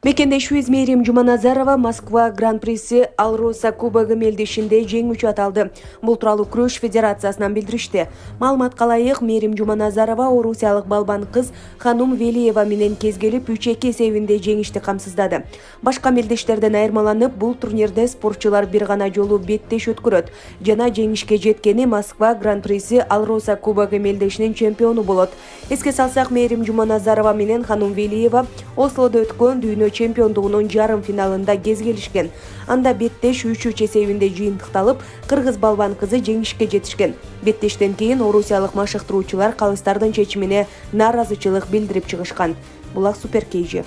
Мекендешибиз Мээрим Жуманазарова Москва Гран-приси Алроса кубогу мелдешинде жеңүүчү аталды. Бул тууралуу күрөш федерациясынан билдиришти. Маалыматка ылайык, Мээрим Жуманазарова орусиялык балбан кыз Ханум Велиева менен кезгелип 3-2 эсебинде жеңишти камсыздады. Башка мелдештерден айырмаланып, бул турнирде спортчулар бир гана жолу беттеш өткөрөт жана жеңишке жеткени Москва Гран-приси Алроса кубогу мелдешинин чемпиону болот. Эске салсак, Мээрим Жуманазарова менен Ханум Велиева Ослодо өткөн дүйнө чемпиондугунун жарым финалында кезгелишкен. Анда беттеш 3-3 эсебинде жыйынтыкталып, кыргыз балбан кызы жеңишке жетишкен. Беттештен кийин орусиялык машыктыруучулар калыстардын чечимине нааразычылык билдирип чыгышкан. Булак Супер KG.